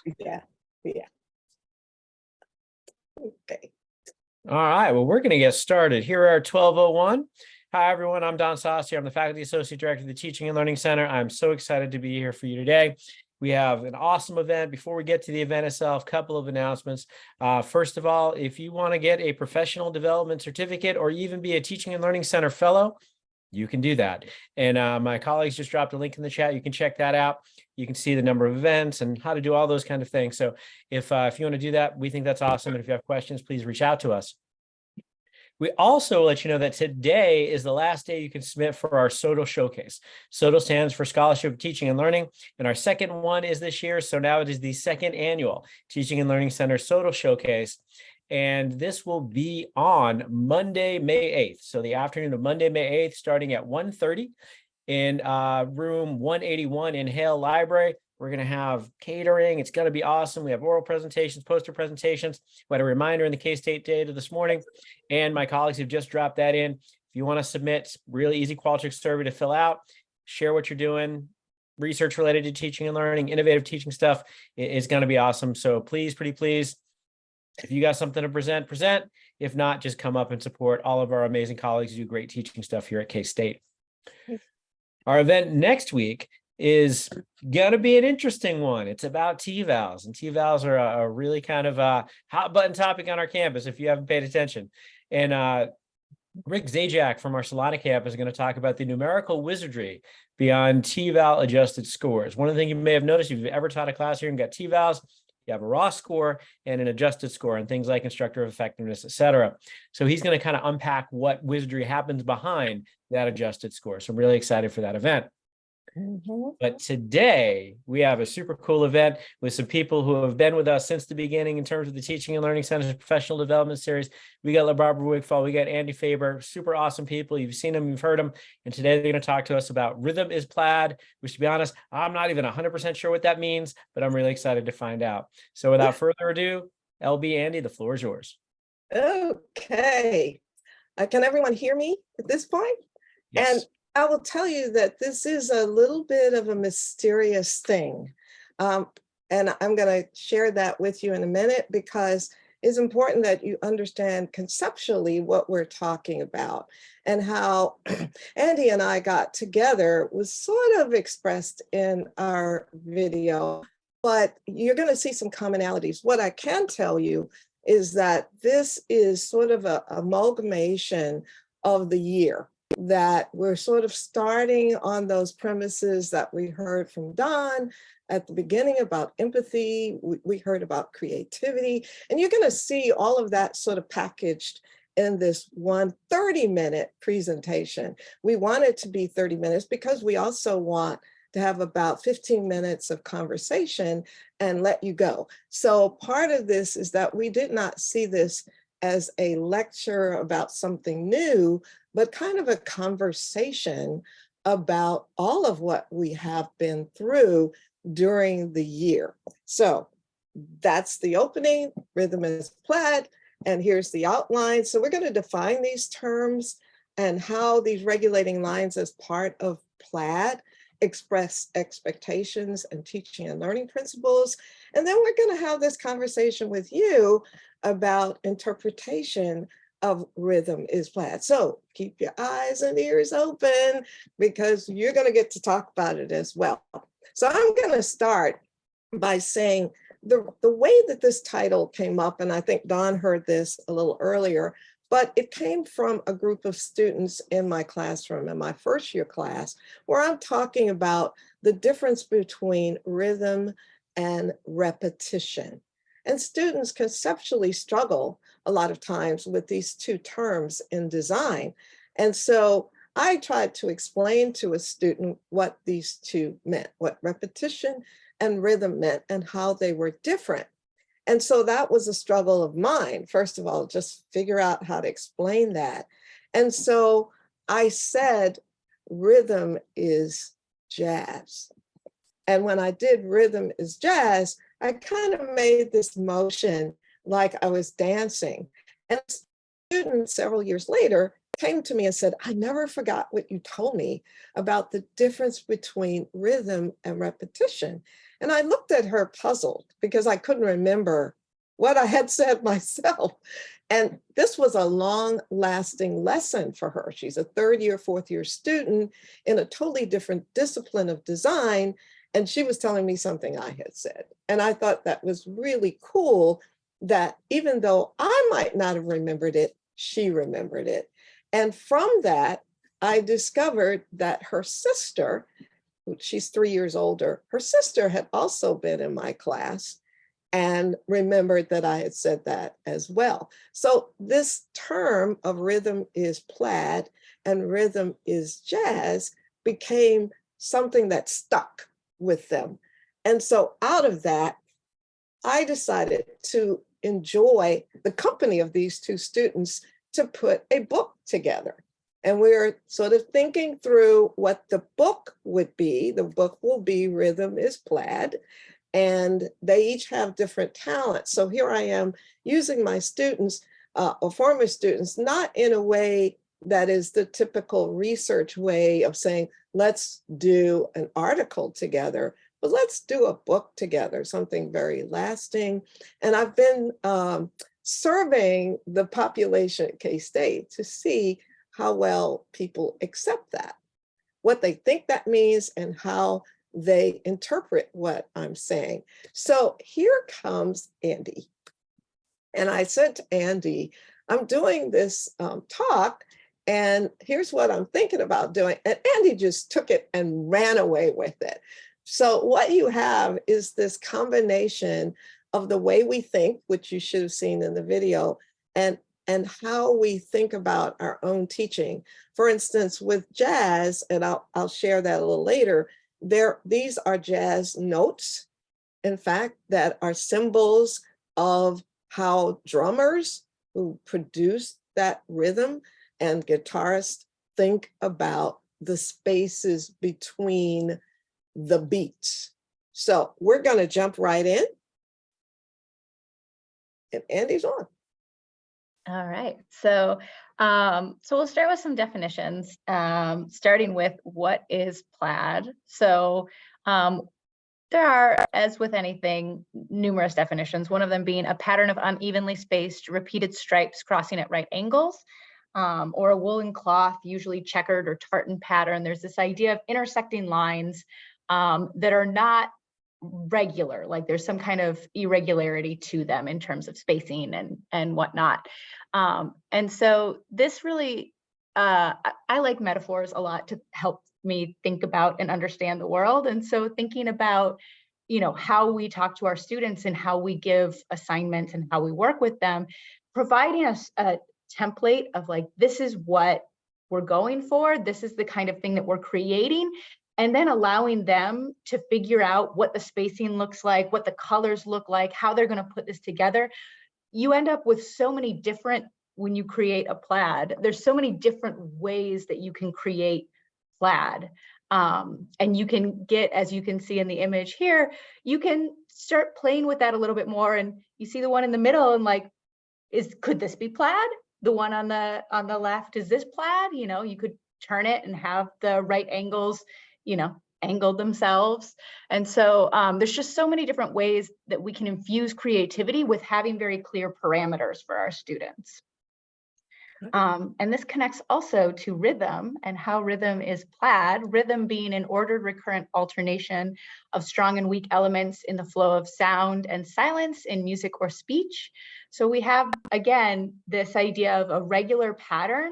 Yeah, yeah. Okay. All right, well, we're going to get started. Here are 1201. Hi, everyone. I'm Don Saucier. I'm the Faculty Associate Director of the Teaching and Learning Center. I'm so excited to be here for you today. We have an awesome event. Before we get to the event itself, a couple of announcements. First of all, if you want to get a professional development certificate or even be a Teaching and Learning Center fellow, you can do that. And my colleagues just dropped a link in the chat. You can check that out. You can see the number of events and how to do all those kind of things. So if you want to do that, we think that's awesome. And if you have questions, please reach out to us. We also let you know that today is the last day you can submit for our SOTL Showcase. SOTL stands for Scholarship of Teaching and Learning, and our second one is this year. So now it is the second annual Teaching and Learning Center SOTL Showcase. And this will be on Monday, May 8th. So the afternoon of Monday, May 8th, starting at 1:30 in room 181 in Hale Library. We're going to have catering. It's going to be awesome. We have oral presentations, poster presentations. We had a reminder in the K-State data this morning, and my colleagues have just dropped that in. If you want to submit, really easy Qualtrics survey to fill out, share what you're doing, research related to teaching and learning, innovative teaching stuff is going to be awesome. So please, pretty please, if you got something to present, present. If not, just come up and support all of our amazing colleagues who do great teaching stuff here at K-State. Our event next week is going to be an interesting one. It's about T-Vals, and T-Vals are a really kind of a hot button topic on our campus if you haven't paid attention. And Rick Zajac from our Solana campus is going to talk about the numerical wizardry beyond T-Val adjusted scores. One of the things you may have noticed, if you've ever taught a class here and got T-Vals, you have a raw score and an adjusted score and things like instructor effectiveness, et cetera. So he's going to kind of unpack what wizardry happens behind that adjusted score. So I'm really excited for that event. But today we have a super cool event with some people who have been with us since the beginning in terms of the Teaching and Learning Center's professional development series. We got Barbara Wigfall, we got Andie Faber, super awesome people. You've seen them, you've heard them. And today they're going to talk to us about rhythm is Plaid, which, to be honest, I'm not even 100% sure what that means, but I'm really excited to find out. So without further ado, LB, Andie, the floor is yours. Okay. Can everyone hear me at this point? Yes. And I will tell you that this is a little bit of a mysterious thing. And I'm going to share that with you in a minute because it's important that you understand conceptually what we're talking about and how Andie and I got together was sort of expressed in our video, but you're going to see some commonalities. What I can tell you is that this is sort of an amalgamation of the year, that we're sort of starting on those premises that we heard from Don at the beginning about empathy. We heard about creativity, and you're going to see all of that sort of packaged in this one 30-minute presentation. We want it to be 30 minutes because we also want to have about 15 minutes of conversation and let you go. So part of this is that we did not see this as a lecture about something new, but kind of a conversation about all of what we have been through during the year. So that's the opening, rhythm is Plaid, and here's the outline. So we're going to define these terms and how these regulating lines as part of Plaid express expectations and teaching and learning principles. And then we're going to have this conversation with you about interpretation of rhythm is Plaid. So keep your eyes and ears open because you're going to get to talk about it as well. So I'm going to start by saying the way that this title came up, and I think Don heard this a little earlier, but it came from a group of students in my classroom, in my first year class, where I'm talking about the difference between rhythm and repetition. And students conceptually struggle a lot of times with these two terms in design. And so I tried to explain to a student what these two meant, what repetition and rhythm meant and how they were different. And so that was a struggle of mine. First of all, just figure out how to explain that. And so I said, rhythm is jazz. And when I did rhythm is jazz, I kind of made this motion like I was dancing. And a student several years later came to me and said, I never forgot what you told me about the difference between rhythm and repetition. And I looked at her puzzled because I couldn't remember what I had said myself. And this was a long-lasting lesson for her. She's a third year, fourth year student in a totally different discipline of design. And she was telling me something I had said. And I thought that was really cool that even though I might not have remembered it, she remembered it. And from that, I discovered that her sister, she's 3 years older, her sister had also been in my class and remembered that I had said that as well. So this term of rhythm is plaid and rhythm is jazz became something that stuck with them. And so out of that, I decided to enjoy the company of these two students to put a book together. And we're sort of thinking through what the book would be. The book will be Rhythm is Plaid, and they each have different talents. So here I am using my students or former students, not in a way that is the typical research way of saying, let's do an article together, but let's do a book together, something very lasting. And I've been surveying the population at K-State to see how well people accept that, what they think that means, and how they interpret what I'm saying. So here comes Andie. And I said to Andie, I'm doing this talk, and here's what I'm thinking about doing. And Andie just took it and ran away with it. So what you have is this combination of the way we think, which you should have seen in the video, and how we think about our own teaching. For instance, with jazz, and I'll share that a little later, these are jazz notes, in fact, that are symbols of how drummers who produce that rhythm and guitarists think about the spaces between the beats. So we're going to jump right in. And Andie's on. All right, so we'll start with some definitions, starting with what is plaid. So there are, as with anything, numerous definitions, one of them being a pattern of unevenly spaced, repeated stripes crossing at right angles, or a woolen cloth, usually checkered or tartan pattern. There's this idea of intersecting lines that are not regular, like there's some kind of irregularity to them in terms of spacing and whatnot. And so this really, I like metaphors a lot to help me think about and understand the world. And so thinking about, how we talk to our students and how we give assignments and how we work with them, providing us a template of like, this is what we're going for, this is the kind of thing that we're creating, and then allowing them to figure out what the spacing looks like, what the colors look like, how they're going to put this together. You end up with so many different, when you create a plaid, there's so many different ways that you can create plaid. And you can get, as you can see in the image here, you can start playing with that a little bit more. And you see the one in the middle and like, could this be plaid? The one on the left, is this plaid? You could turn it and have the right angles, angled themselves. And so there's just so many different ways that we can infuse creativity with having very clear parameters for our students. And this connects also to rhythm and how rhythm is plaid, rhythm being an ordered recurrent alternation of strong and weak elements in the flow of sound and silence in music or speech. So we have, again, this idea of a regular pattern,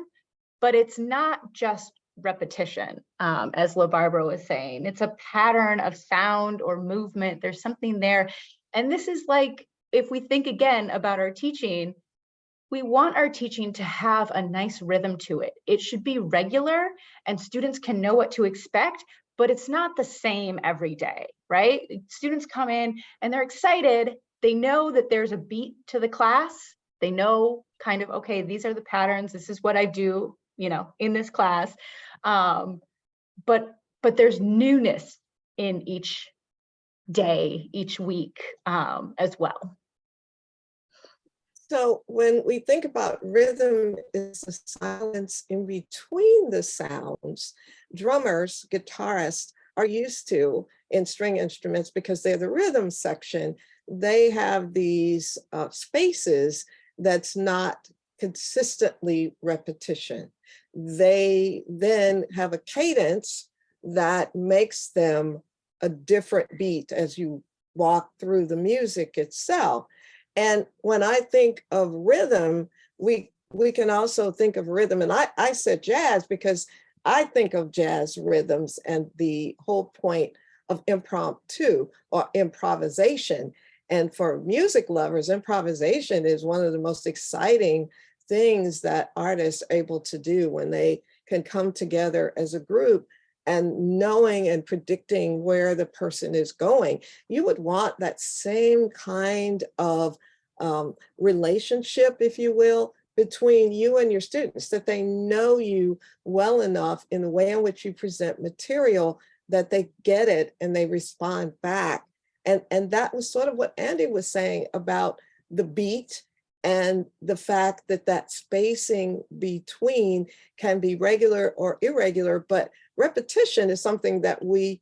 but it's not just repetition, as LaBarbara was saying. It's a pattern of sound or movement. There's something there. And this is like, if we think again about our teaching, we want our teaching to have a nice rhythm to it. It should be regular and students can know what to expect, but it's not the same every day, right? Students come in and they're excited. They know that there's a beat to the class. They know kind of, okay, these are the patterns. This is what I do, in this class. But there's newness in each day, each week as well. So when we think about rhythm is the silence in between the sounds, drummers, guitarists are used to in string instruments, because they're the rhythm section, they have these spaces that's not consistently repetition. They then have a cadence that makes them a different beat as you walk through the music itself. And when I think of rhythm, we can also think of rhythm. And I said jazz because I think of jazz rhythms and the whole point of impromptu or improvisation. And for music lovers, improvisation is one of the most exciting things that artists are able to do when they can come together as a group and knowing and predicting where the person is going. You would want that same kind of relationship, if you will, between you and your students, that they know you well enough in the way in which you present material that they get it and they respond back. And that was sort of what Andie was saying about the beat and the fact that that spacing between can be regular or irregular, but repetition is something that we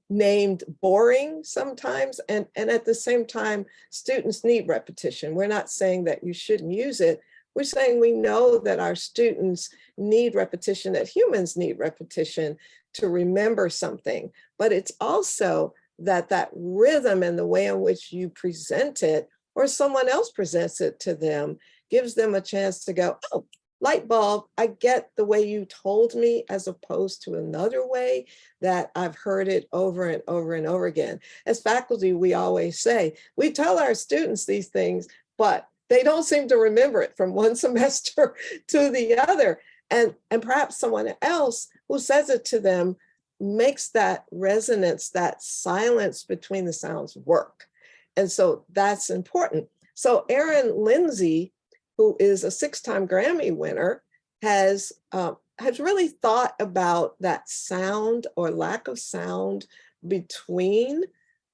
named boring sometimes. And at the same time, students need repetition. We're not saying that you shouldn't use it. We're saying we know that our students need repetition, that humans need repetition to remember something. But it's also that rhythm and the way in which you present it or someone else presents it to them gives them a chance to go, oh, light bulb, I get the way you told me, as opposed to another way that I've heard it over and over and over again. As faculty, we always say, we tell our students these things, but they don't seem to remember it from one semester to the other. And perhaps someone else who says it to them makes that resonance, that silence between the sounds work. And so that's important. So Erin Lindsay, who is a 6-time Grammy winner, has really thought about that sound or lack of sound between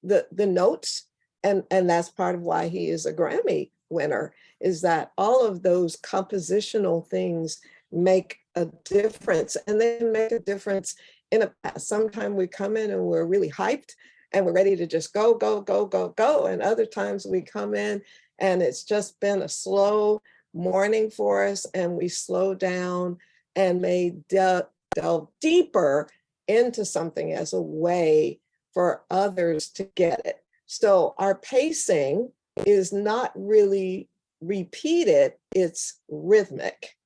the notes. And that's part of why he is a Grammy winner, is that all of those compositional things make a difference, and they make a difference in a past. Sometimes we come in and we're really hyped and we're ready to just go, go, go, go, go. And other times we come in and it's just been a slow morning for us, and we slow down and may delve deeper into something as a way for others to get it. So our pacing is not really repeated, it's rhythmic.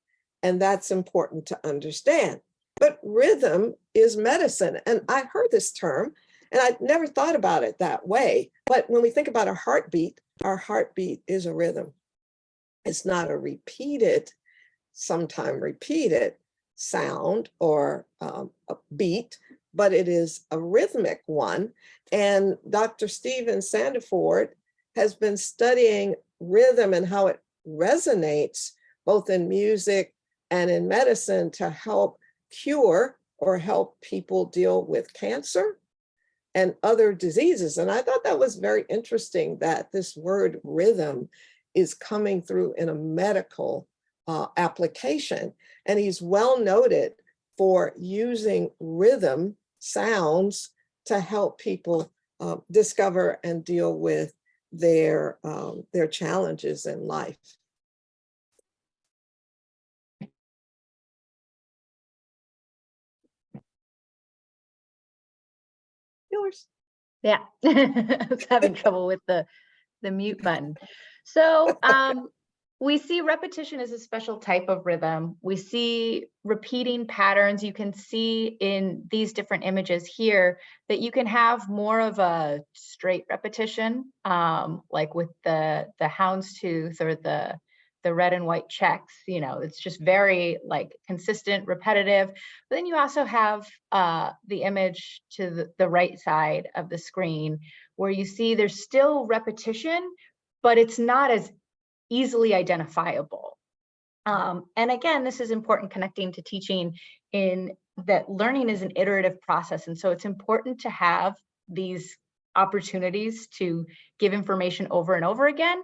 And that's important to understand. But rhythm is medicine. And I heard this term and I never thought about it that way. But when we think about our heartbeat is a rhythm. It's not a repeated, sometime repeated sound or a beat, but it is a rhythmic one. And Dr. Stephen Sandiford has been studying rhythm and how it resonates both in music and in medicine to help cure or help people deal with cancer and other diseases. And I thought that was very interesting that this word rhythm is coming through in a medical application. And he's well noted for using rhythm sounds to help people discover and deal with their challenges in life. Yours. Yeah, I was having trouble with the mute button. So we see repetition as a special type of rhythm. We see repeating patterns. You can see in these different images here that you can have more of a straight repetition, like with the houndstooth or the red and white checks. You know, it's just very like consistent, repetitive. But then you also have the image to the right side of the screen where you see there's still repetition, but it's not as easily identifiable. And again, this is important connecting to teaching in that learning is an iterative process. And so it's important to have these opportunities to give information over and over again.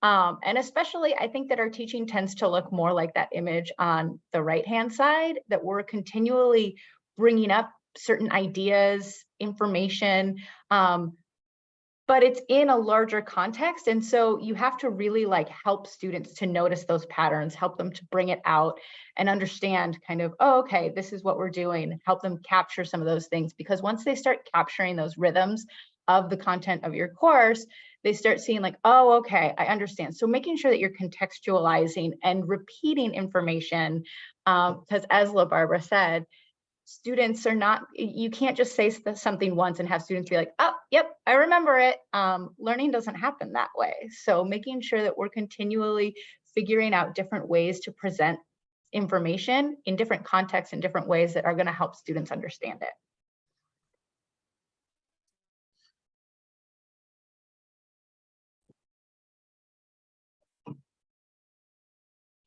And especially, I think that our teaching tends to look more like that image on the right-hand side, that we're continually bringing up certain ideas, information, but it's in a larger context. And so you have to really like help students to notice those patterns, help them to bring it out and understand kind of, oh, okay, this is what we're doing, help them capture some of those things. Because once they start capturing those rhythms of the content of your course, they start seeing like, oh, okay, I understand. So making sure that you're contextualizing and repeating information, because as Barbara said, students are not, you can't just say something once and have students be like, oh, yep, I remember it. Learning doesn't happen that way. So making sure that we're continually figuring out different ways to present information in different contexts and different ways that are going to help students understand it.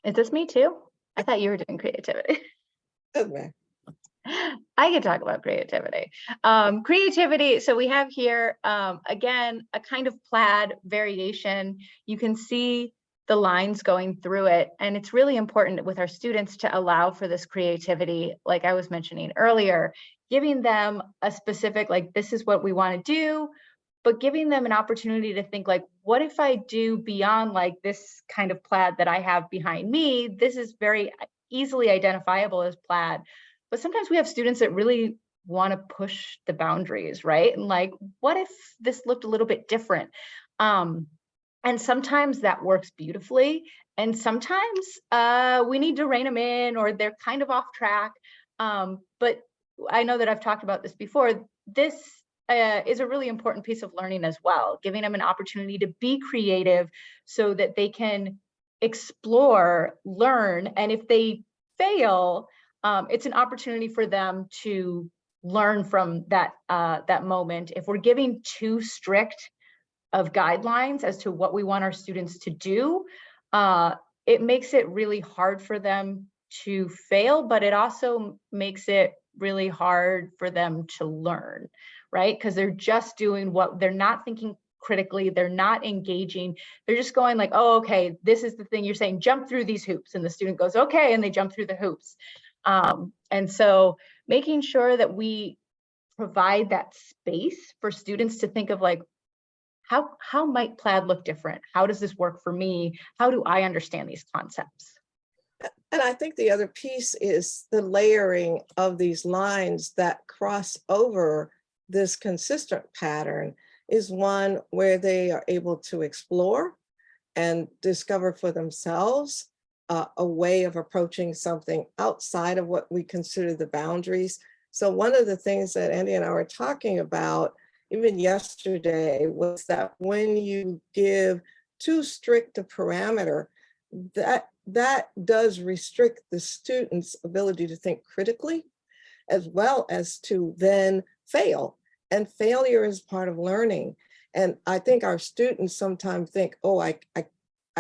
Is this me too? I thought you were doing creativity. Okay. I can talk about creativity. Creativity, so we have here, again, a kind of plaid variation. You can see the lines going through it, and it's really important with our students to allow for this creativity, like I was mentioning earlier, giving them a specific, like, this is what we want to do, but giving them an opportunity to think like, what if I do beyond like this kind of plaid that I have behind me? This is very easily identifiable as plaid. But sometimes we have students that really want to push the boundaries, right? And like, what if this looked a little bit different? And sometimes that works beautifully. And sometimes we need to rein them in, or they're kind of off track. But I know that I've talked about this before. This is a really important piece of learning as well, giving them an opportunity to be creative so that they can explore, learn, and if they fail, it's an opportunity for them to learn from that that moment. If we're giving too strict of guidelines as to what we want our students to do, it makes it really hard for them to fail, but it also makes it really hard for them to learn, right? Because they're just doing what they're not thinking critically, they're not engaging, they're just going like, oh, okay, this is the thing you're saying, jump through these hoops, and the student goes, okay, and they jump through the hoops. And so making sure that we provide that space for students to think of like, how might plaid look different? How does this work for me? How do I understand these concepts? And I think the other piece is the layering of these lines that cross over this consistent pattern is one where they are able to explore and discover for themselves a way of approaching something outside of what we consider the boundaries. So one of the things that Andie and I were talking about even yesterday was that when you give too strict a parameter, that does restrict the student's ability to think critically, as well as to then fail. And failure is part of learning. And I think our students sometimes think, oh, I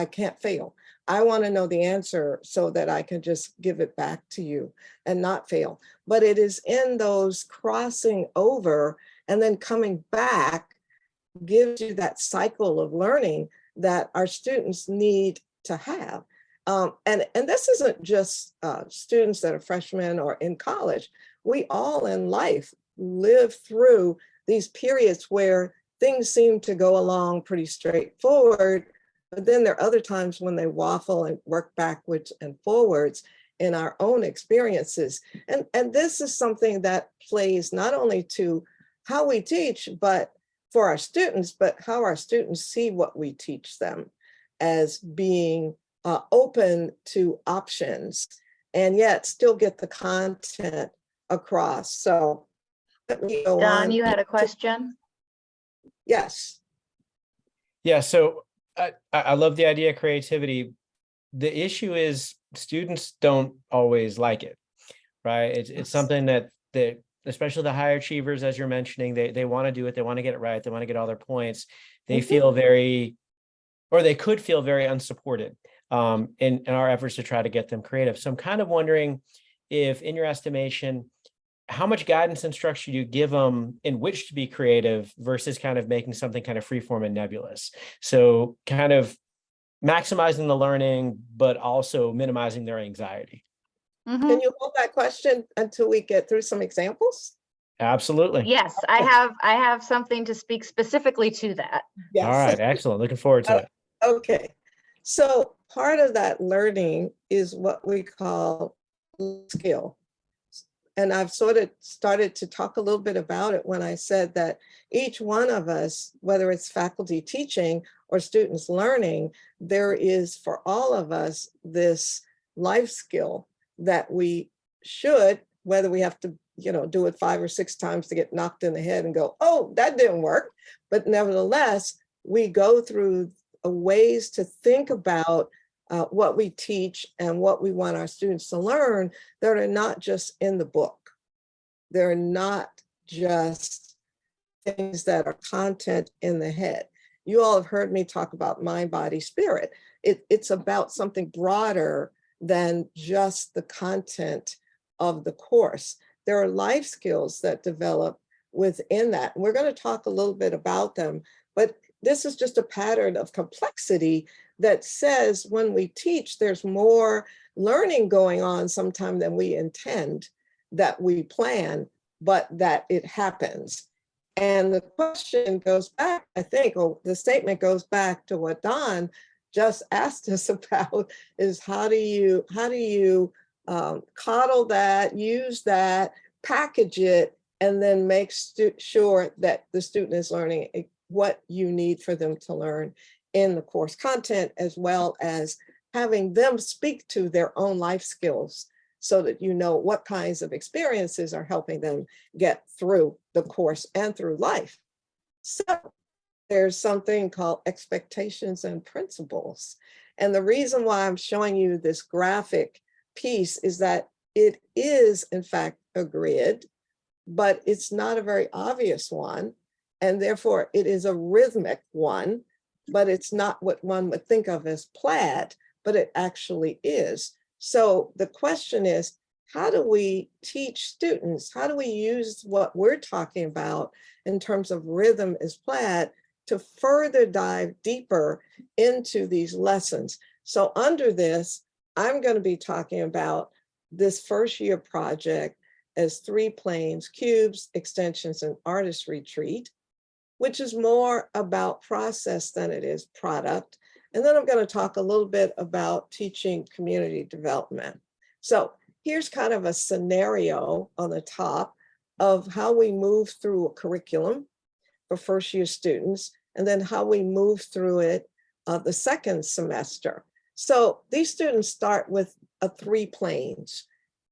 can't fail. I want to know the answer so that I can just give it back to you and not fail. But it is in those crossing over and then coming back gives you that cycle of learning that our students need to have. And this isn't just students that are freshmen or in college. We all in life live through these periods where things seem to go along pretty straightforward, but then there are other times when they waffle and work backwards and forwards in our own experiences. And this is something that plays not only to how we teach, but for our students, but how our students see what we teach them as being open to options and yet still get the content across. So let me go on. Don, you had a question? Yes. Yeah, so I love the idea of creativity. The issue is students don't always like it, right? It's something that especially the higher achievers, as you're mentioning, they want to do it, they want to get it right, they want to get all their points. They feel very, or they could feel very unsupported in our efforts to try to get them creative. So I'm kind of wondering if, in your estimation, how much guidance and structure do you give them in which to be creative versus kind of making something kind of freeform and nebulous? So kind of maximizing the learning, but also minimizing their anxiety. Can you hold that question until we get through some examples? Absolutely. Yes, I have something to speak specifically to that. Yes. All right, excellent. Looking forward to it. Okay. So part of that learning is what we call skill. And I've sort of started to talk a little bit about it when I said that each one of us, whether it's faculty teaching or students learning, there is for all of us this life skill that we should, whether we have to, do it 5 or 6 times to get knocked in the head and go, oh, that didn't work. But nevertheless, we go through ways to think about what we teach and what we want our students to learn that are not just in the book. They're not just things that are content in the head. You all have heard me talk about mind, body, spirit. It's about something broader than just the content of the course. There are life skills that develop within that. We're going to talk a little bit about them, but this is just a pattern of complexity that says when we teach, there's more learning going on sometime than we intend, that we plan, but that it happens. And the question goes back, I think, or the statement goes back to what Don just asked us about, is how do you coddle that, use that, package it, and then make sure that the student is learning what you need for them to learn in the course content, as well as having them speak to their own life skills so that you know what kinds of experiences are helping them get through the course and through life. So there's something called expectations and principles. And the reason why I'm showing you this graphic piece is that it is, in fact, a grid, but it's not a very obvious one. And therefore, it is a rhythmic one, but it's not what one would think of as plaid, but it actually is. So the question is, how do we teach students? How do we use what we're talking about in terms of rhythm as plaid to further dive deeper into these lessons? So under this, I'm going to be talking about this first year project as 3 planes, cubes, extensions, and artist retreat, which is more about process than it is product. And then I'm going to talk a little bit about teaching community development. So here's kind of a scenario on the top of how we move through a curriculum for first year students, and then how we move through it the second semester. So these students start with 3 planes.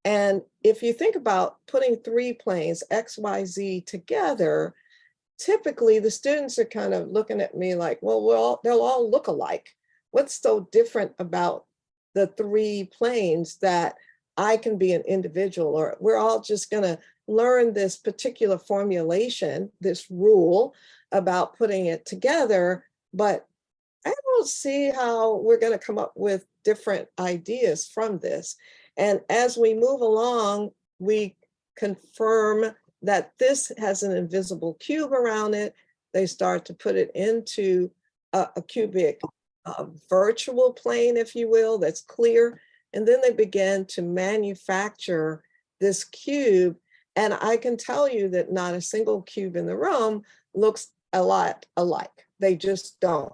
And if you think about putting 3 planes, X, Y, Z together, typically the students are kind of looking at me like, well, they'll all look alike. What's so different about the 3 planes that I can be an individual, or we're all just going to learn this particular formulation, this rule about putting it together, but I don't see how we're going to come up with different ideas from this. And as we move along, we confirm that this has an invisible cube around it. They start to put it into a cubic virtual plane, if you will, that's clear. And then they begin to manufacture this cube. And I can tell you that not a single cube in the room looks a lot alike. They just don't.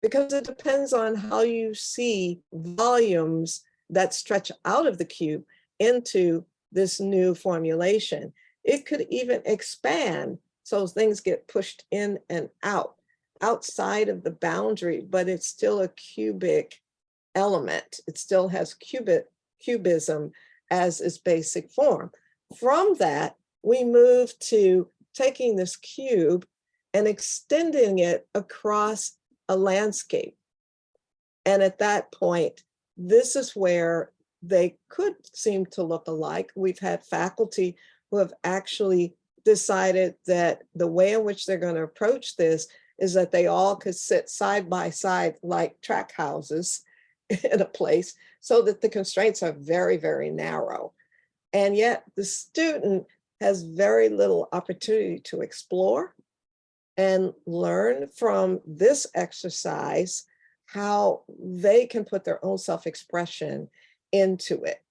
Because it depends on how you see volumes that stretch out of the cube into this new formulation. It could even expand, so things get pushed in and out, outside of the boundary, but it's still a cubic element. It still has cubism as its basic form. From that, we move to taking this cube and extending it across a landscape. And at that point, this is where they could seem to look alike. We've had faculty who have actually decided that the way in which they're going to approach this is that they all could sit side by side like track houses in a place, so that the constraints are very, very narrow. And yet the student has very little opportunity to explore and learn from this exercise how they can put their own self-expression into it.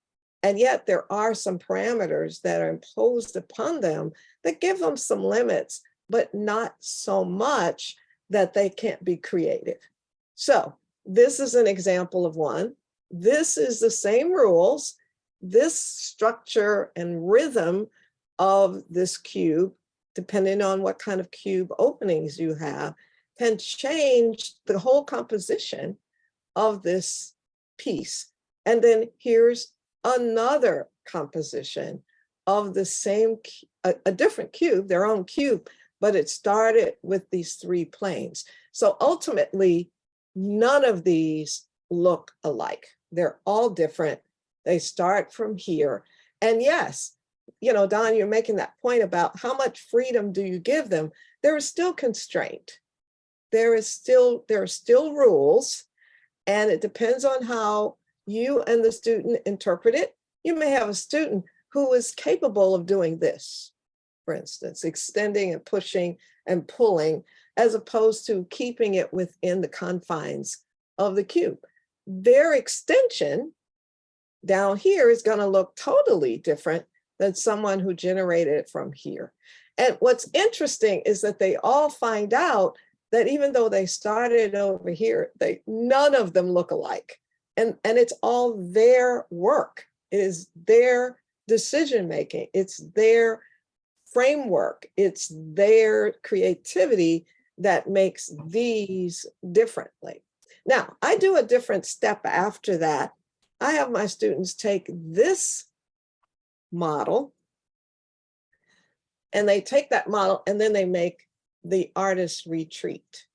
And yet there are some parameters that are imposed upon them that give them some limits, but not so much that they can't be creative. So this is an example of one. This is the same rules. This structure and rhythm of this cube, depending on what kind of cube openings you have, can change the whole composition of this piece. And then here's another composition of the same, a different cube, their own cube, but it started with these three planes. So ultimately, none of these look alike. They're all different. They start from here. And yes, you know, Don, you're making that point about how much freedom do you give them? There is still constraint. There are still rules, and it depends on how you and the student interpret it. You may have a student who is capable of doing this, for instance, extending and pushing and pulling, as opposed to keeping it within the confines of the cube. Their extension down here is going to look totally different than someone who generated it from here. And what's interesting is that they all find out that even though they started over here, none of them look alike. And it's all their work. It is their decision-making. It's their framework. It's their creativity that makes these differently. Now, I do a different step after that. I have my students take this model, and they take that model and then they make the artist retreat.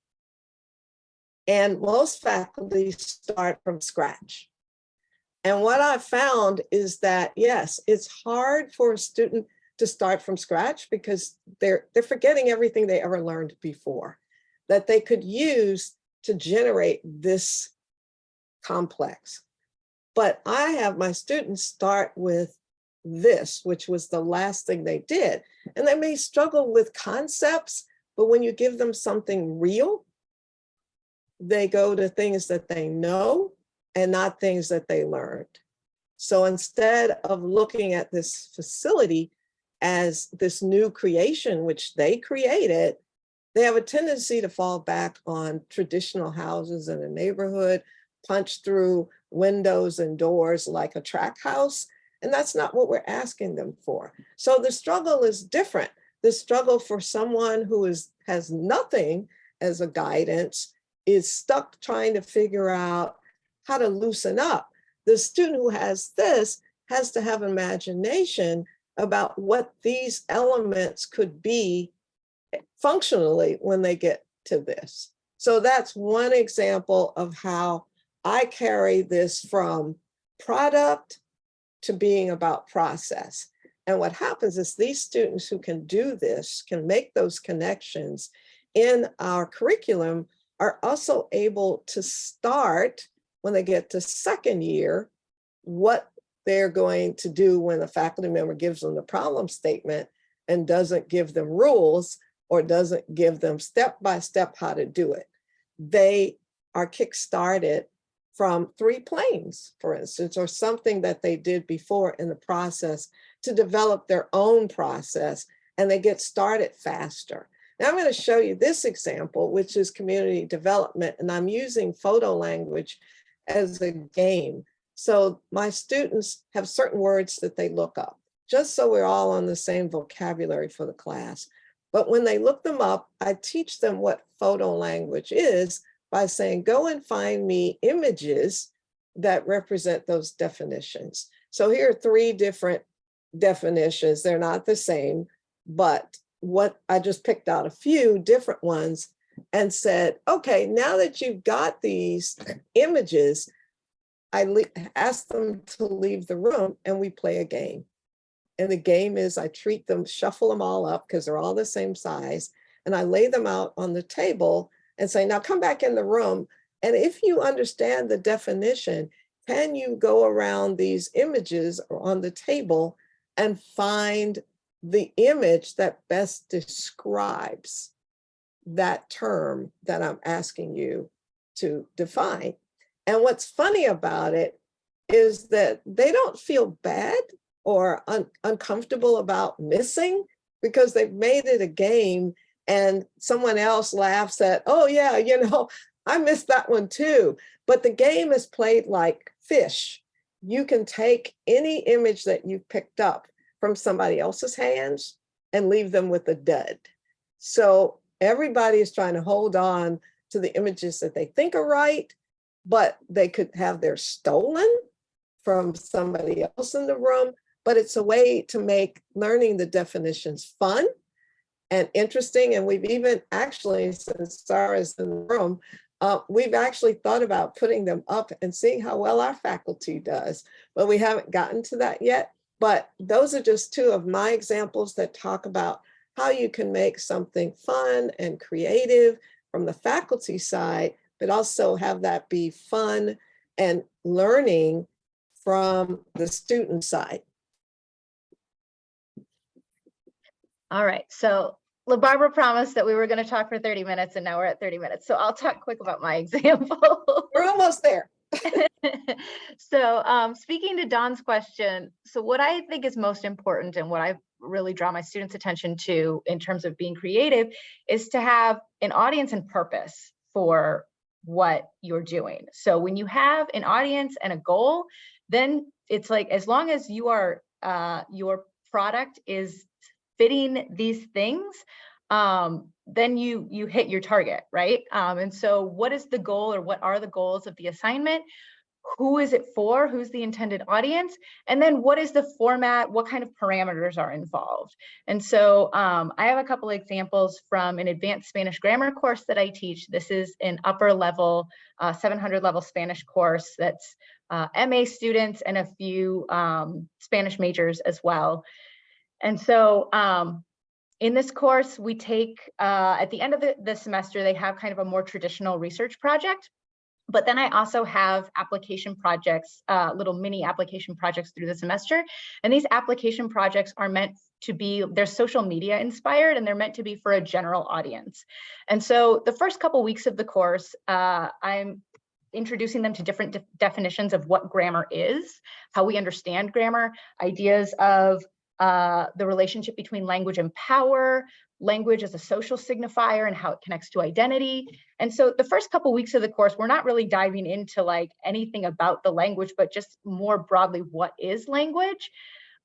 And most faculty start from scratch. And what I found is that, yes, it's hard for a student to start from scratch because they're forgetting everything they ever learned before that they could use to generate this complex. But I have my students start with this, which was the last thing they did. And they may struggle with concepts, but when you give them something real, they go to things that they know and not things that they learned. So instead of looking at this facility as this new creation, which they created, they have a tendency to fall back on traditional houses in a neighborhood, punch through windows and doors like a track house. And that's not what we're asking them for. So the struggle is different. The struggle for someone who has nothing as a guidance is stuck trying to figure out how to loosen up. The student who has this has to have imagination about what these elements could be functionally when they get to this. So that's one example of how I carry this from product to being about process. And what happens is these students who can do this, can make those connections in our curriculum, are also able to start when they get to second year, what they're going to do when a faculty member gives them the problem statement and doesn't give them rules or doesn't give them step-by-step how to do it. They are kick-started from 3 planes, for instance, or something that they did before in the process to develop their own process, and they get started faster. Now I'm going to show you this example, which is community development, and I'm using photo language as a game. So my students have certain words that they look up, just so we're all on the same vocabulary for the class. But when they look them up, I teach them what photo language is by saying, go and find me images that represent those definitions. So here are 3 different definitions. They're not the same, but what I just picked out a few different ones and said, okay, now that you've got these images, I ask them to leave the room and we play a game. And the game is I treat them, shuffle them all up because they're all the same size. And I lay them out on the table and say, now come back in the room. And if you understand the definition, can you go around these images on the table and find the image that best describes that term that I'm asking you to define? And what's funny about it is that they don't feel bad or uncomfortable about missing because they've made it a game and someone else laughs at, oh yeah, I missed that one too. But the game is played like fish. You can take any image that you've picked up from somebody else's hands and leave them with a dud. So everybody is trying to hold on to the images that they think are right, but they could have theirs stolen from somebody else in the room. But it's a way to make learning the definitions fun and interesting. And we've even actually, since Sarah's in the room, we've actually thought about putting them up and seeing how well our faculty does, but we haven't gotten to that yet. But those are just two of my examples that talk about how you can make something fun and creative from the faculty side, but also have that be fun and learning from the student side. All right, so Barbara promised that we were going to talk for 30 minutes and now we're at 30 minutes. So I'll talk quick about my example. We're almost there. So speaking to Dawn's question, so what I think is most important and what I really draw my students' attention to in terms of being creative is to have an audience and purpose for what you're doing. So when you have an audience and a goal, then it's like, as long as you are, your product is fitting these things, then you hit your target, right? And so what is the goal, or what are the goals of the assignment? Who is it for? Who's the intended audience? And then what is the format? What kind of parameters are involved? And so I have a couple of examples from an advanced Spanish grammar course that I teach. This is an upper level, 700 level Spanish course that's MA students and a few Spanish majors as well. And so in this course, we take, at the end of the semester, they have kind of a more traditional research project. But then I also have application projects, little mini application projects through the semester. And these application projects are meant to be, they're social media inspired, and they're meant to be for a general audience. And so the first couple weeks of the course, I'm introducing them to different definitions of what grammar is, how we understand grammar, ideas of the relationship between language and power, language as a social signifier and how it connects to identity. And so the first couple weeks of the course, we're not really diving into like anything about the language, but just more broadly, what is language?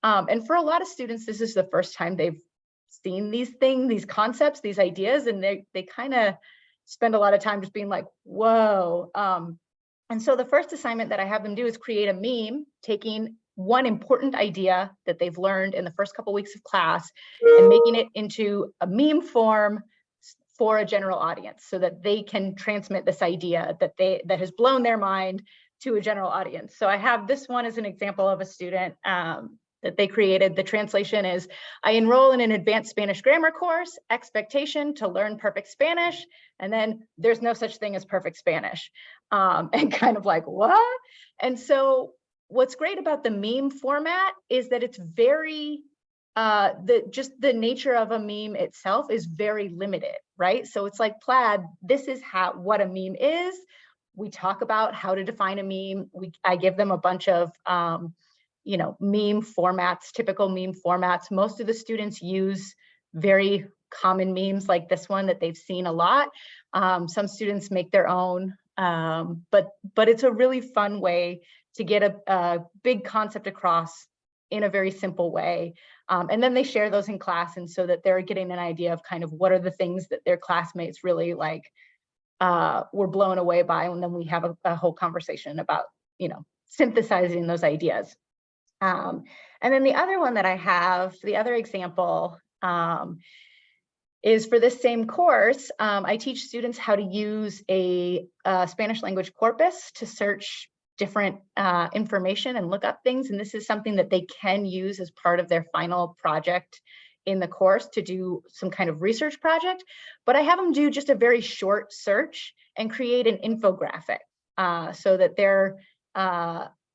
And for a lot of students, this is the first time they've seen these things, these concepts, these ideas, and they kind of spend a lot of time just being like, whoa. And so the first assignment that I have them do is create a meme, taking one important idea that they've learned in the first couple weeks of class and making it into a meme form for a general audience so that they can transmit this idea that has blown their mind to a general audience. So I have this one as an example of a student that they created. The translation is, I enroll in an advanced Spanish grammar course, expectation to learn perfect Spanish, and then there's no such thing as perfect Spanish. And kind of like, what? And so what's great about the meme format is that it's very, just the nature of a meme itself is very limited, right? So it's like Plaid, this is what a meme is. We talk about how to define a meme. I give them a bunch of, meme formats, typical meme formats. Most of the students use very common memes like this one that they've seen a lot. Some students make their own, but it's a really fun way to get a big concept across in a very simple way. And then they share those in class, and so that they're getting an idea of kind of what are the things that their classmates really like were blown away by. And then we have a whole conversation about, synthesizing those ideas. And then the other one that I have, the other example, is for this same course. I teach students how to use a Spanish language corpus to search different information and look up things. And this is something that they can use as part of their final project in the course to do some kind of research project. But I have them do just a very short search and create an infographic so that they're,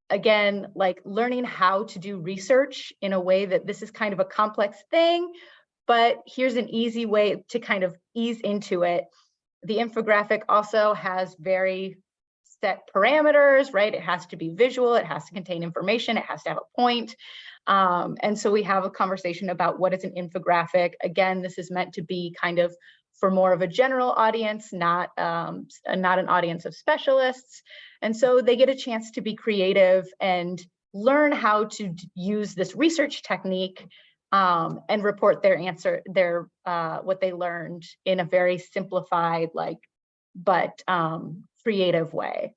again, like learning how to do research in a way that this is kind of a complex thing, but here's an easy way to kind of ease into it. The infographic also has very set parameters, right? It has to be visual, it has to contain information, it has to have a point. And so we have a conversation about what is an infographic. Again, this is meant to be kind of for more of a general audience, not an audience of specialists. And so they get a chance to be creative and learn how to use this research technique and report their answer, what they learned in a very simplified, but creative way.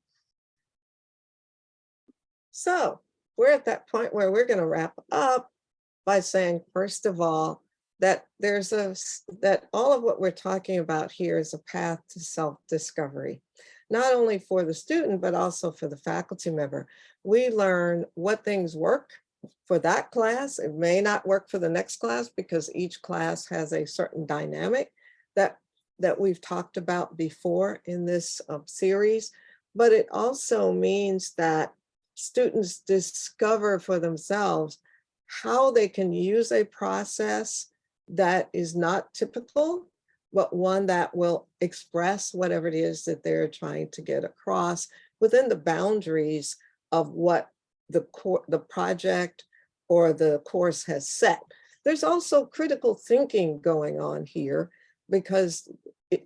So we're at that point where we're going to wrap up by saying, first of all, that that all of what we're talking about here is a path to self-discovery, not only for the student, but also for the faculty member. We learn what things work for that class. It may not work for the next class because each class has a certain dynamic that we've talked about before in this series, but it also means that students discover for themselves how they can use a process that is not typical, but one that will express whatever it is that they're trying to get across within the boundaries of what the project or the course has set. There's also critical thinking going on here, because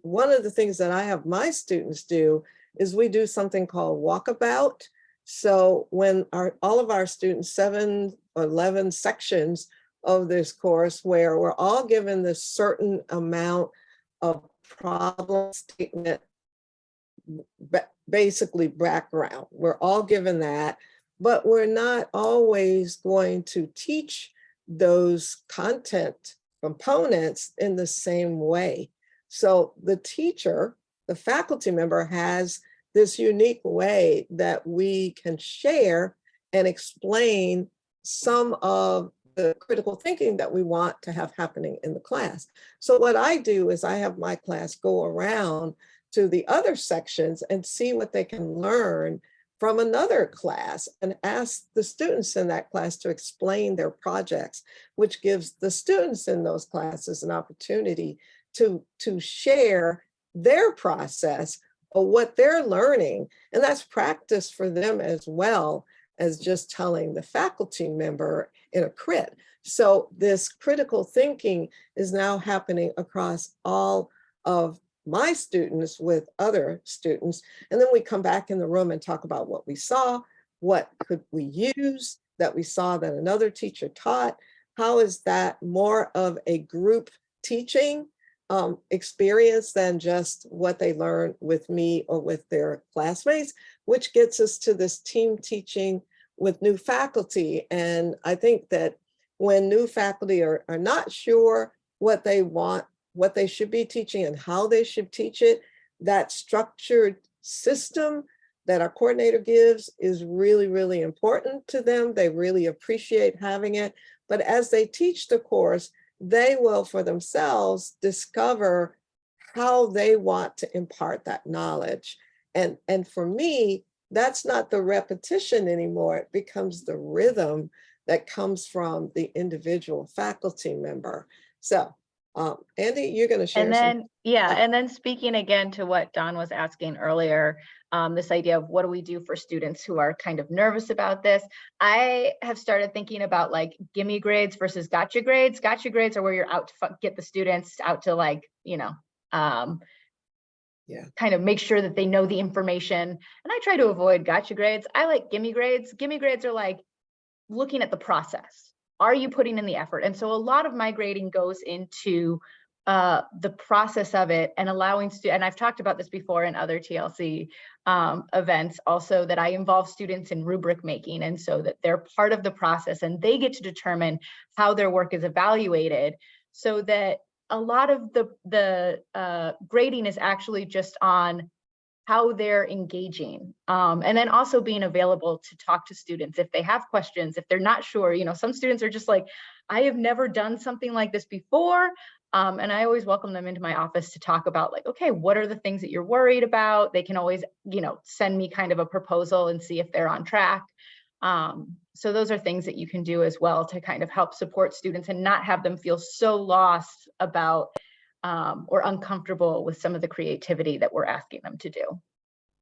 one of the things that I have my students do is we do something called walkabout. So when all of our students, 7 or 11 sections of this course, where we're all given this certain amount of problem statement, basically background. We're all given that, but we're not always going to teach those content components in the same way. So the teacher, the faculty member, has this unique way that we can share and explain some of the critical thinking that we want to have happening in the class. So what I do is I have my class go around to the other sections and see what they can learn from another class and ask the students in that class to explain their projects, which gives the students in those classes an opportunity to share their process of what they're learning. And that's practice for them as well as just telling the faculty member in a crit. So this critical thinking is now happening across all of my students with other students. And then we come back in the room and talk about what we saw, what could we use that we saw that another teacher taught. How is that more of a group teaching experience than just what they learn with me or with their classmates, which gets us to this team teaching with new faculty. And I think that when new faculty are not sure what they want, what they should be teaching and how they should teach it, that structured system that our coordinator gives is really, really important to them. They really appreciate having it. But as they teach the course, they will for themselves discover how they want to impart that knowledge. And for me, that's not the repetition anymore. It becomes the rhythm that comes from the individual faculty member. So Andie, you're going to share. And then, and then speaking again to what Don was asking earlier, this idea of what do we do for students who are kind of nervous about this? I have started thinking about like gimme grades versus gotcha grades. Gotcha grades are where you're out to get the students out to kind of make sure that they know the information. And I try to avoid gotcha grades. I like gimme grades. Gimme grades are like looking at the process. Are you putting in the effort? And so a lot of my grading goes into the process of it and allowing students, and I've talked about this before in other TLC events also, that I involve students in rubric making, and so that they're part of the process and they get to determine how their work is evaluated, so that a lot of the grading is actually just on how they're engaging, and then also being available to talk to students if they have questions, if they're not sure. Some students are just like, I have never done something like this before, and I always welcome them into my office to talk about like, okay, what are the things that you're worried about? They can always send me kind of a proposal and see if they're on track. So those are things that you can do as well to kind of help support students and not have them feel so lost about or uncomfortable with some of the creativity that we're asking them to do.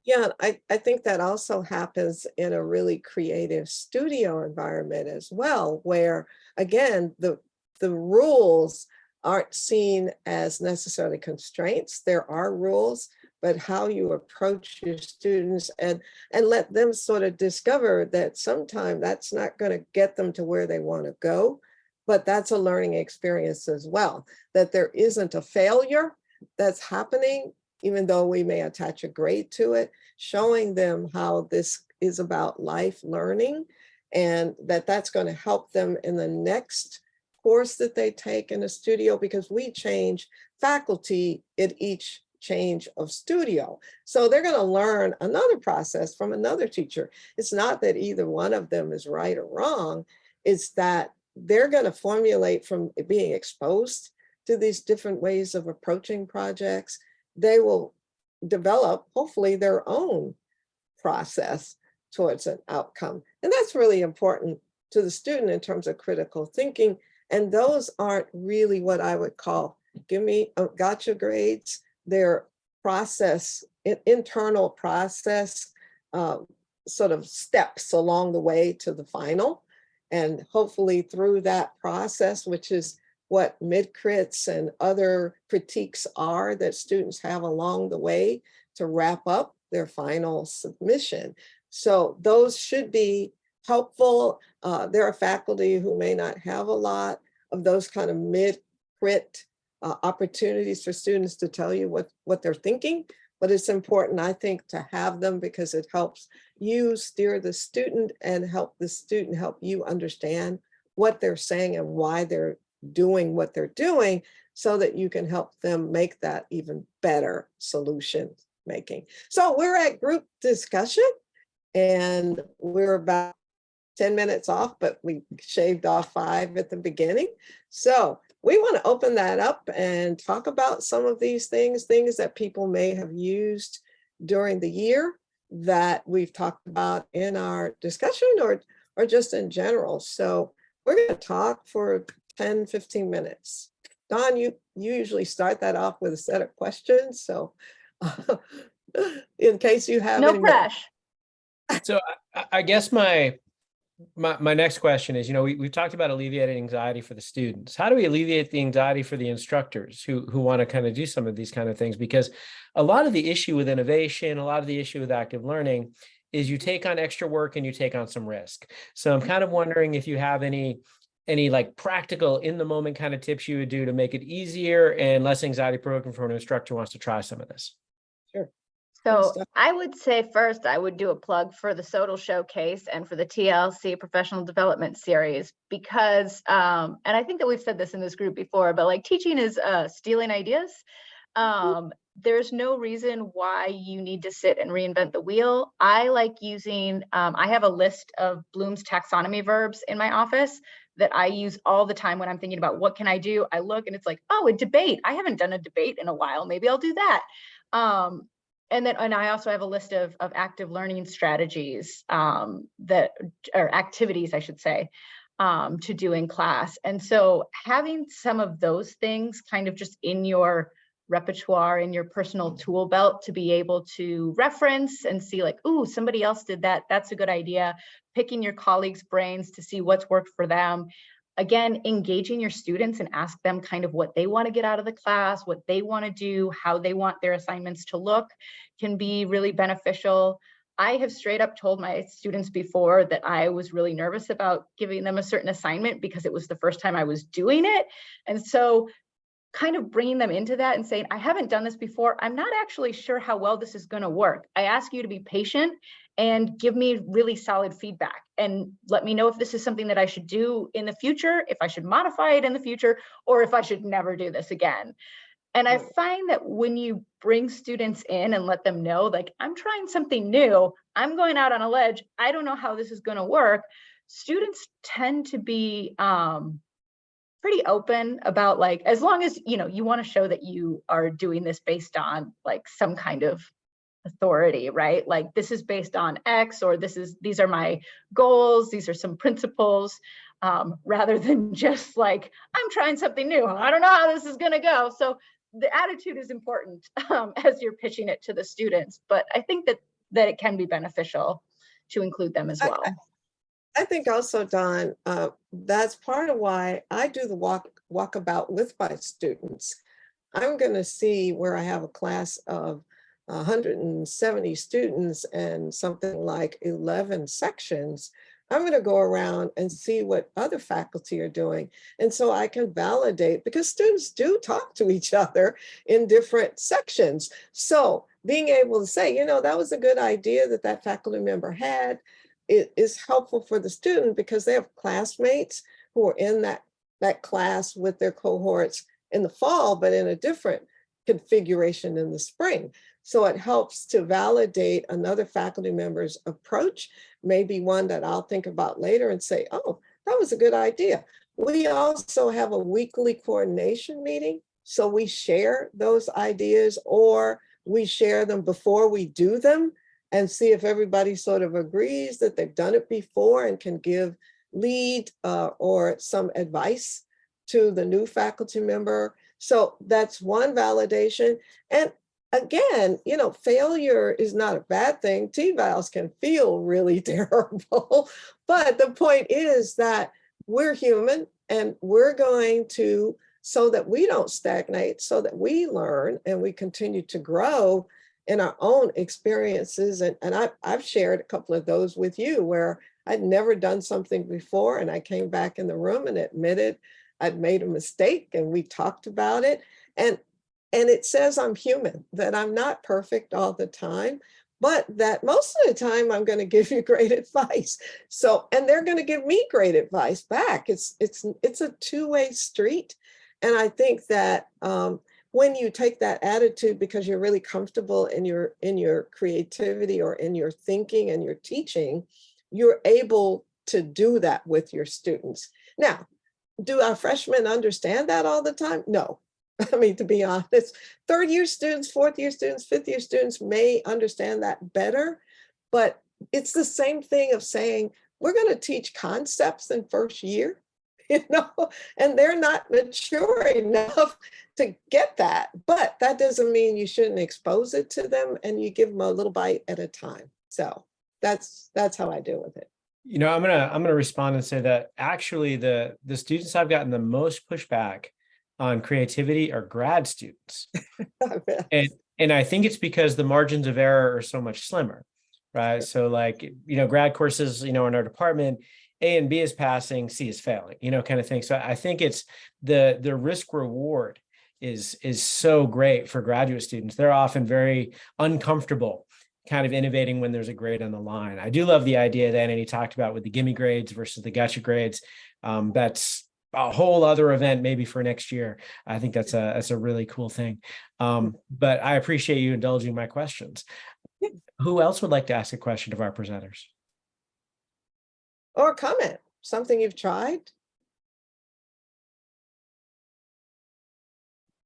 Yeah, I think that also happens in a really creative studio environment as well, where again, the rules aren't seen as necessarily constraints. There are rules, but how you approach your students and let them sort of discover that sometimes that's not going to get them to where they want to go, but that's a learning experience as well, that there isn't a failure that's happening, even though we may attach a grade to it, showing them how this is about life learning and that that's going to help them in the next course that they take in a studio, because we change faculty at each change of studio. So they're going to learn another process from another teacher. It's not that either one of them is right or wrong. It's that they're going to formulate from being exposed to these different ways of approaching projects. They will develop, hopefully, their own process towards an outcome. And that's really important to the student in terms of critical thinking. And those aren't really what I would call, give me gotcha grades. They're process, internal process, sort of steps along the way to the final. And hopefully through that process, which is what mid-crits and other critiques are that students have along the way to wrap up their final submission. So those should be helpful. There are faculty who may not have a lot of those kind of mid-crit opportunities for students to tell you what they're thinking, but it's important, I think, to have them because it helps you steer the student and help the student help you understand what they're saying and why they're doing what they're doing, so that you can help them make that even better solution making. So we're at group discussion and we're about 10 minutes off, but we shaved off 5 at the beginning. So we want to open that up and talk about some of these things that people may have used during the year that we've talked about in our discussion or just in general. So we're going to talk for 10, 15 minutes. Don, you usually start that off with a set of questions. So in case you have No any pressure. So I guess my next question is, we've talked about alleviating anxiety for the students. How do we alleviate the anxiety for the instructors who want to kind of do some of these kind of things? Because a lot of the issue with innovation, a lot of the issue with active learning is you take on extra work and you take on some risk. So I'm kind of wondering if you have any like practical in the moment kind of tips you would do to make it easier and less anxiety provoking for an instructor who wants to try some of this. Sure. So I would say first, I would do a plug for the SOTL Showcase and for the TLC Professional Development Series, because, and I think that we've said this in this group before, but like teaching is stealing ideas. There's no reason why you need to sit and reinvent the wheel. I like using, I have a list of Bloom's taxonomy verbs in my office that I use all the time when I'm thinking about what can I do. I look and it's like, oh, a debate. I haven't done a debate in a while. Maybe I'll do that. And I also have a list of active learning strategies that or activities, I should say, to do in class. And so having some of those things kind of just in your repertoire, in your personal tool belt to be able to reference and see like, ooh, somebody else did that. That's a good idea. Picking your colleagues' brains to see what's worked for them. Again, engaging your students and ask them kind of what they want to get out of the class, what they want to do, how they want their assignments to look can be really beneficial. I have straight up told my students before that I was really nervous about giving them a certain assignment because it was the first time I was doing it. And so kind of bringing them into that and saying, I haven't done this before. I'm not actually sure how well this is going to work. I ask you to be patient and give me really solid feedback and let me know if this is something that I should do in the future, if I should modify it in the future, or if I should never do this again. And I find that when you bring students in and let them know, like, I'm trying something new, I'm going out on a ledge, I don't know how this is going to work, students tend to be pretty open about, like, as long as, you want to show that you are doing this based on like some kind of authority, right? Like, this is based on X, or these are my goals, these are some principles, rather than just like, I'm trying something new, I don't know how this is going to go. So the attitude is important as you're pitching it to the students. But I think that that it can be beneficial to include them as well. I think also, Don, that's part of why I do the walkabout with my students. I'm going to see where I have a class of 170 students and something like 11 sections. I'm going to go around and see what other faculty are doing. And so I can validate, because students do talk to each other in different sections. So being able to say, that was a good idea that faculty member had. It is helpful for the student because they have classmates who are in that class with their cohorts in the fall, but in a different configuration in the spring. So it helps to validate another faculty member's approach, maybe one that I'll think about later and say, oh, that was a good idea. We also have a weekly coordination meeting. So we share those ideas, or we share them before we do them and see if everybody sort of agrees that they've done it before and can give lead or some advice to the new faculty member. So that's one validation. And again, failure is not a bad thing. T-vals can feel really terrible, but the point is that we're human and we're going to, so that we don't stagnate, so that we learn and we continue to grow in our own experiences. And I've shared a couple of those with you where I'd never done something before and I came back in the room and admitted I'd made a mistake, and we talked about it. And it says I'm human, that I'm not perfect all the time, but that most of the time I'm going to give you great advice. So, and they're going to give me great advice back. It's a two-way street. And I think that when you take that attitude because you're really comfortable in your creativity or in your thinking and your teaching, you're able to do that with your students. Now, do our freshmen understand that all the time? No. I mean, to be honest, third year students, fourth year students, fifth year students may understand that better, but it's the same thing of saying, we're going to teach concepts in first year, and they're not mature enough to get that. But that doesn't mean you shouldn't expose it to them, and you give them a little bite at a time. So that's how I deal with it. I'm gonna respond and say that actually the students I've gotten the most pushback on creativity are grad students. and I think it's because the margins of error are so much slimmer, right? So like, grad courses, in our department, A and B is passing, C is failing, kind of thing. So I think it's the risk reward is so great for graduate students. They're often very uncomfortable kind of innovating when there's a grade on the line. I do love the idea that Andie talked about with the gimme grades versus the gotcha grades. That's a whole other event maybe for next year. I think that's a really cool thing. But I appreciate you indulging my questions. Who else would like to ask a question of our presenters? Or comment, something you've tried?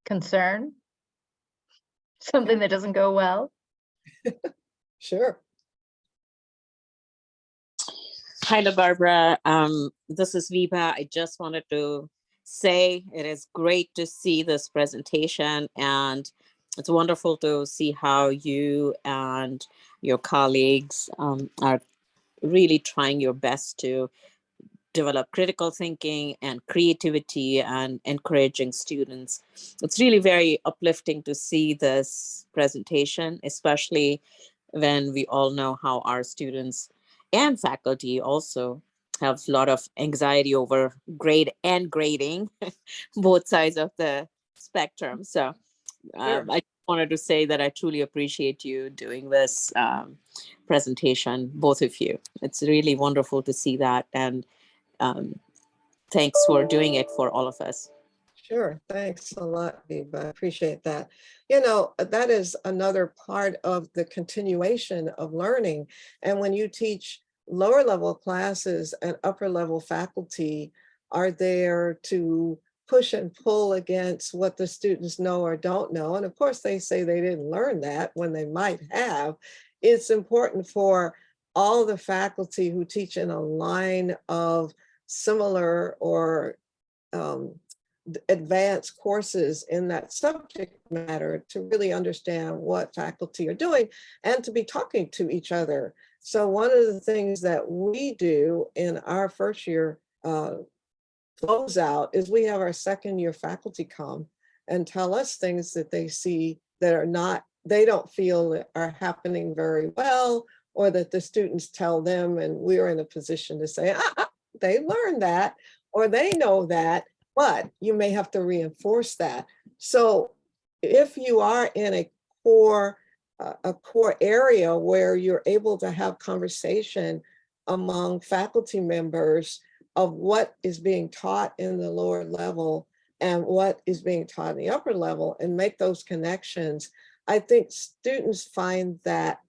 Concern? Something that doesn't go well? Sure. Hi, Barbara. This is Viva. I just wanted to say it is great to see this presentation, and it's wonderful to see how you and your colleagues are really trying your best to develop critical thinking and creativity and encouraging students. It's really very uplifting to see this presentation, especially when we all know how our students and faculty also have a lot of anxiety over grade and grading, both sides of the spectrum. So Sure. I wanted to say that I truly appreciate you doing this presentation, both of you. It's really wonderful to see that. And thanks for doing it for all of us. Sure. Thanks a lot, Viva. I appreciate that. That is another part of the continuation of learning. And when you teach lower level classes and upper level faculty are there to push and pull against what the students know or don't know. And of course, they say they didn't learn that when they might have. It's important for all the faculty who teach in a line of similar or advanced courses in that subject matter to really understand what faculty are doing and to be talking to each other. So one of the things that we do in our first year closeout is we have our second year faculty come and tell us things that they see that are not, they don't feel are happening very well, or that the students tell them, and we're in a position to say, they learned that, or they know that, but you may have to reinforce that. So if you are in a core area where you're able to have conversation among faculty members of what is being taught in the lower level and what is being taught in the upper level, and make those connections, I think students find that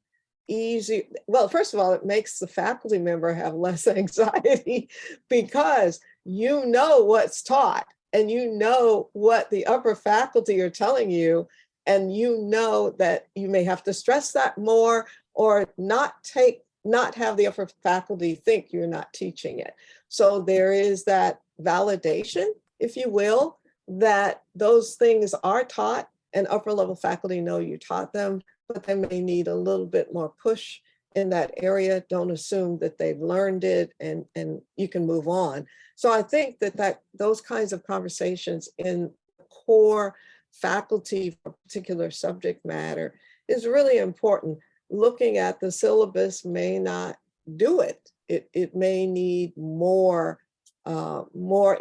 easy. Well, first of all, it makes the faculty member have less anxiety because you know what's taught and you know what the upper faculty are telling you, and you know that you may have to stress that more or not have the upper faculty think you're not teaching it. So there is that validation, if you will, that those things are taught and upper level faculty know you taught them, but they may need a little bit more push in that area. Don't assume that they've learned it and you can move on. So I think that those kinds of conversations in core faculty for a particular subject matter is really important. Looking at the syllabus may not do it. It may need more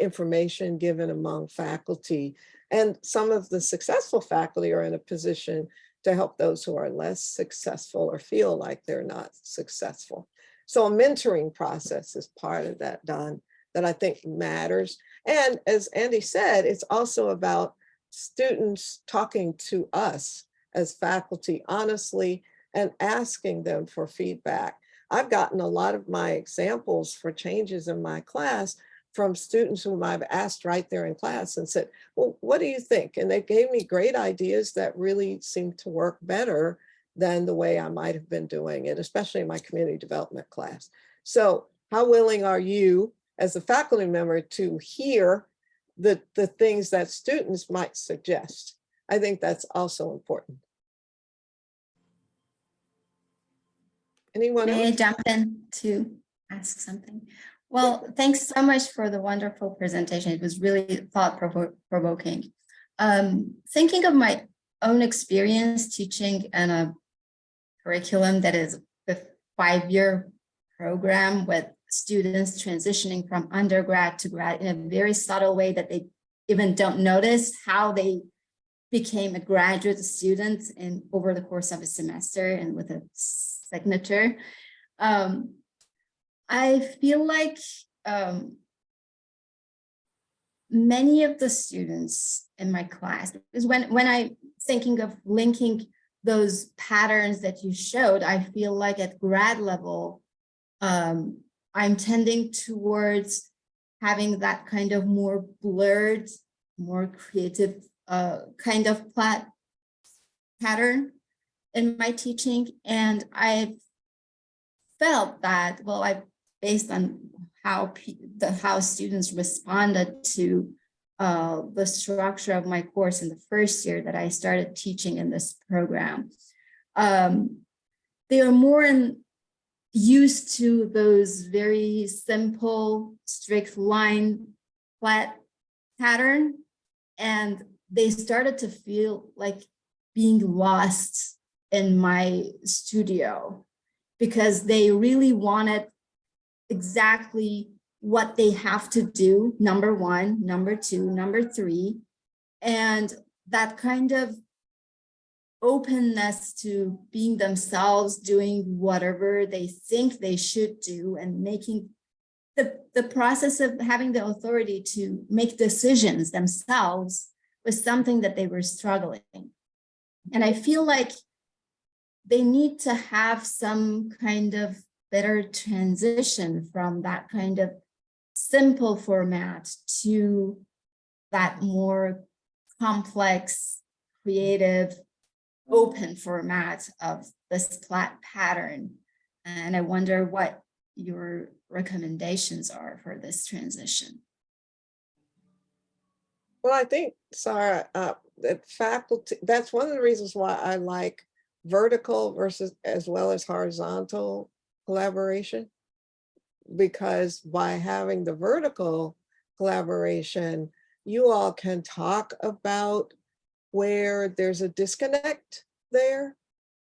information given among faculty. And some of the successful faculty are in a position to help those who are less successful or feel like they're not successful. So a mentoring process is part of that, Don, that I think matters. And as Andie said, it's also about students talking to us as faculty honestly and asking them for feedback. I've gotten a lot of my examples for changes in my class from students whom I've asked right there in class and said, well, what do you think? And they gave me great ideas that really seemed to work better than the way I might have been doing it, especially in my community development class. So how willing are you as a faculty member to hear the things that students might suggest? I think that's also important. Anyone May I else? jump in to ask something? Well, thanks so much for the wonderful presentation. It was really thought-provoking. Thinking of my own experience teaching in a curriculum that is a 5-year program with students transitioning from undergrad to grad in a very subtle way that they even don't notice how they became a graduate student over the course of a semester and with a signature. I feel like many of the students in my class, because when I'm thinking of linking those patterns that you showed, I feel like at grad level, I'm tending towards having that kind of more blurred, more creative kind of pattern in my teaching. And I've felt that, well, based on how students responded to the structure of my course in the first year that I started teaching in this program, they are more used to those very simple, strict line flat pattern, and they started to feel like being lost in my studio because they really wanted exactly what they have to do, number 1, number 2, number 3, and that kind of openness to being themselves, doing whatever they think they should do, and making the process of having the authority to make decisions themselves was something that they were struggling. And I feel like they need to have some kind of better transition from that kind of simple format to that more complex, creative, open format of this flat pattern. And I wonder what your recommendations are for this transition. Well, I think, Sarah, that faculty, that's one of the reasons why I like vertical versus as well as horizontal collaboration. Because by having the vertical collaboration, you all can talk about where there's a disconnect there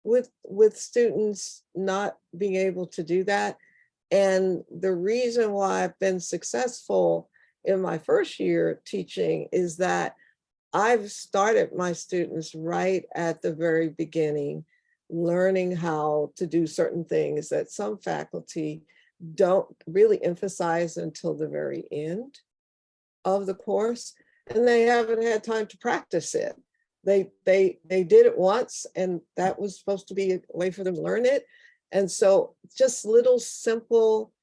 with students not being able to do that. And the reason why I've been successful in my first year teaching is that I've started my students right at the very beginning, learning how to do certain things that some faculty don't really emphasize until the very end of the course, and they haven't had time to practice it. They did it once, and that was supposed to be a way for them to learn it. And so just little simple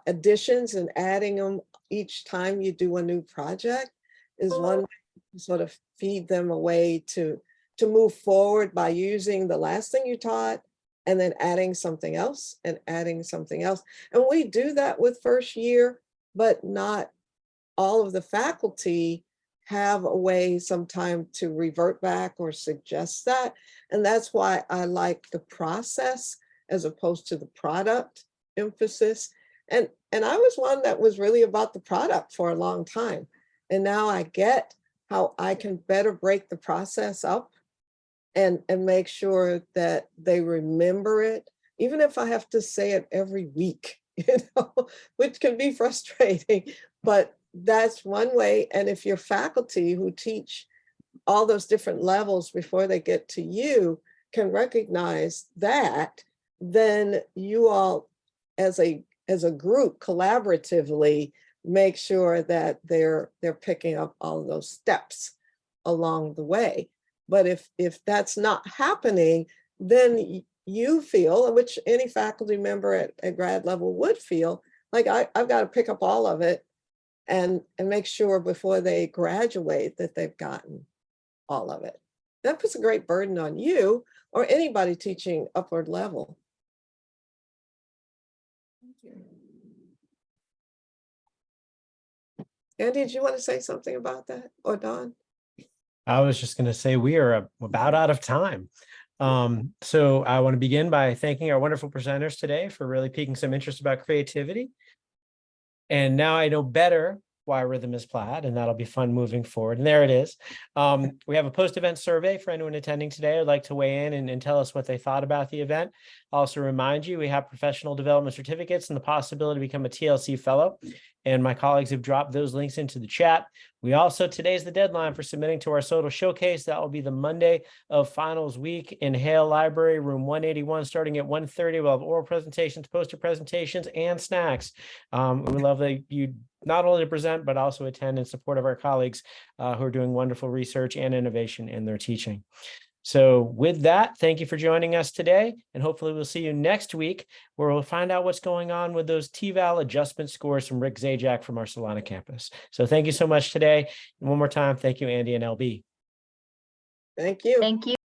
additions and adding them each time you do a new project is one way to sort of feed them a way to move forward by using the last thing you taught and then adding something else and adding something else. And we do that with first year, but not all of the faculty have a way sometime to revert back or suggest that. And that's why I like the process as opposed to the product emphasis. And I was one that was really about the product for a long time. And now I get how I can better break the process up and make sure that they remember it, even if I have to say it every week, which can be frustrating, but that's one way. And if your faculty who teach all those different levels before they get to you can recognize that, then you all as a group collaboratively make sure that they're picking up all of those steps along the way. But if that's not happening, then you feel, which any faculty member at grad level would feel, like I've got to pick up all of it and make sure before they graduate that they've gotten all of it. That puts a great burden on you or anybody teaching upward level. Thank you. Andie, did you want to say something about that, or Dawn? I was just going to say we are about out of time. So I want to begin by thanking our wonderful presenters today for really piquing some interest about creativity. And now I know better why rhythm is Plaid, and that'll be fun moving forward. And there it is. We have a post-event survey for anyone attending today who'd like to weigh in and tell us what they thought about the event. I'll also remind you, we have professional development certificates and the possibility to become a TLC fellow. And my colleagues have dropped those links into the chat. We also, today's the deadline for submitting to our SOTL showcase. That will be the Monday of finals week in Hale Library, room 181, starting at 1:30. We'll have oral presentations, poster presentations, and snacks. We would love that you not only to present, but also attend in support of our colleagues who are doing wonderful research and innovation in their teaching. So with that, thank you for joining us today, and hopefully we'll see you next week where we'll find out what's going on with those TVAL adjustment scores from Rick Zajac from our Solana campus. So thank you so much today. And one more time, thank you, Andie and LB. Thank you. Thank you.